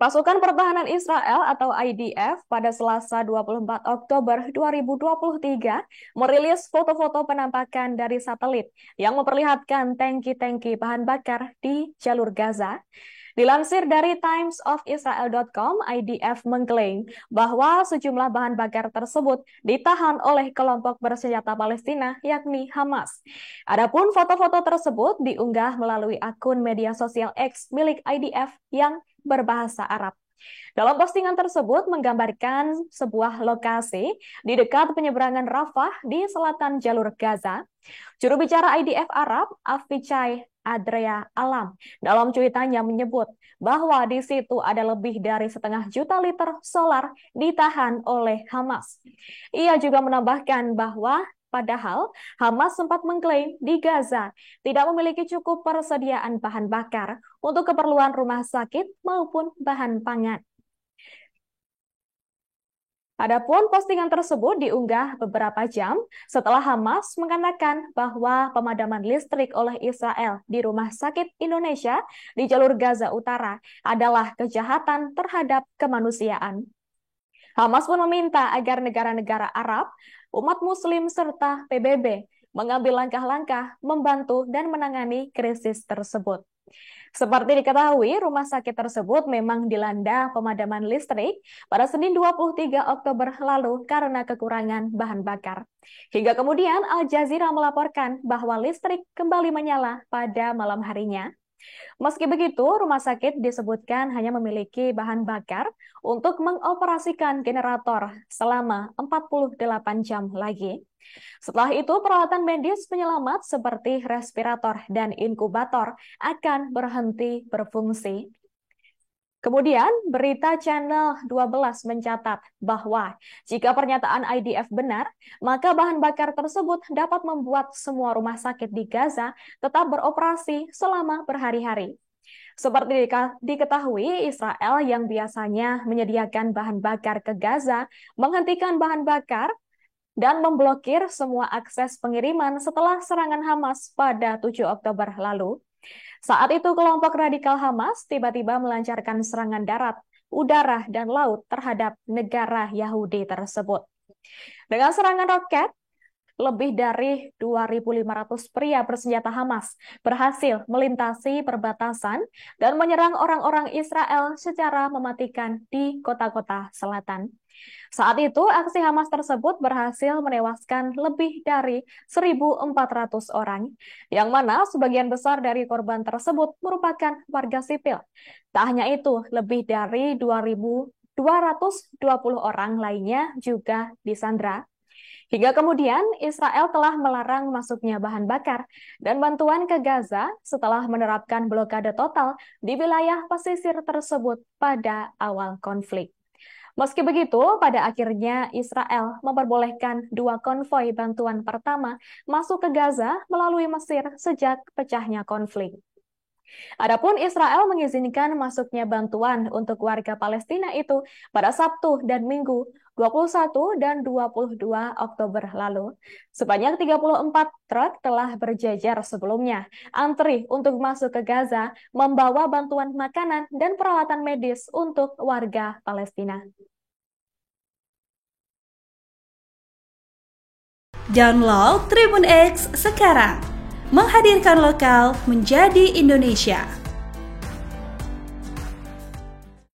Pasukan Pertahanan Israel atau IDF pada Selasa 24 Oktober 2023 merilis foto-foto penampakan dari satelit yang memperlihatkan tangki-tangki bahan bakar di jalur Gaza. Dilansir dari timesofisrael.com, IDF mengklaim bahwa sejumlah bahan bakar tersebut ditahan oleh kelompok bersenjata Palestina, yakni Hamas. Adapun foto-foto tersebut diunggah melalui akun media sosial X milik IDF yang berbahasa Arab. Dalam postingan tersebut menggambarkan sebuah lokasi di dekat penyeberangan Rafah di selatan jalur Gaza. Juru bicara IDF Arab, Avichai Adria Alam, dalam cuitannya menyebut bahwa di situ ada lebih dari 1,5 juta liter solar ditahan oleh Hamas. Ia juga menambahkan bahwa padahal Hamas sempat mengklaim di Gaza tidak memiliki cukup persediaan bahan bakar untuk keperluan rumah sakit maupun bahan pangan. Adapun postingan tersebut diunggah beberapa jam setelah Hamas mengatakan bahwa pemadaman listrik oleh Israel di Rumah Sakit Indonesia di jalur Gaza Utara adalah kejahatan terhadap kemanusiaan. Hamas pun meminta agar negara-negara Arab, umat Muslim, serta PBB mengambil langkah-langkah membantu dan menangani krisis tersebut. Seperti diketahui, rumah sakit tersebut memang dilanda pemadaman listrik pada Senin 23 Oktober lalu karena kekurangan bahan bakar. Hingga kemudian Al Jazeera melaporkan bahwa listrik kembali menyala pada malam harinya. Meski begitu, rumah sakit disebutkan hanya memiliki bahan bakar untuk mengoperasikan generator selama 48 jam lagi. Setelah itu, peralatan medis penyelamat seperti respirator dan inkubator akan berhenti berfungsi. Kemudian, berita Channel 12 mencatat bahwa jika pernyataan IDF benar, maka bahan bakar tersebut dapat membuat semua rumah sakit di Gaza tetap beroperasi selama berhari-hari. Seperti diketahui, Israel yang biasanya menyediakan bahan bakar ke Gaza menghentikan bahan bakar dan memblokir semua akses pengiriman setelah serangan Hamas pada 7 Oktober lalu. Saat itu kelompok radikal Hamas tiba-tiba melancarkan serangan darat, udara, dan laut terhadap negara Yahudi tersebut. Dengan serangan roket, lebih dari 2.500 pria bersenjata Hamas berhasil melintasi perbatasan dan menyerang orang-orang Israel secara mematikan di kota-kota selatan. Saat itu, aksi Hamas tersebut berhasil menewaskan lebih dari 1.400 orang, yang mana sebagian besar dari korban tersebut merupakan warga sipil. Tak hanya itu, lebih dari 2.220 orang lainnya juga disandra. Hingga kemudian, Israel telah melarang masuknya bahan bakar dan bantuan ke Gaza setelah menerapkan blokade total di wilayah pesisir tersebut pada awal konflik. Meski begitu, pada akhirnya Israel memperbolehkan 2 konvoi bantuan pertama masuk ke Gaza melalui Mesir sejak pecahnya konflik. Adapun Israel mengizinkan masuknya bantuan untuk warga Palestina itu pada Sabtu dan Minggu 21 dan 22 Oktober lalu. Sebanyak 34 truk telah berjejer sebelumnya, antri untuk masuk ke Gaza membawa bantuan makanan dan peralatan medis untuk warga Palestina. Download Tribun X sekarang, menghadirkan lokal menjadi Indonesia.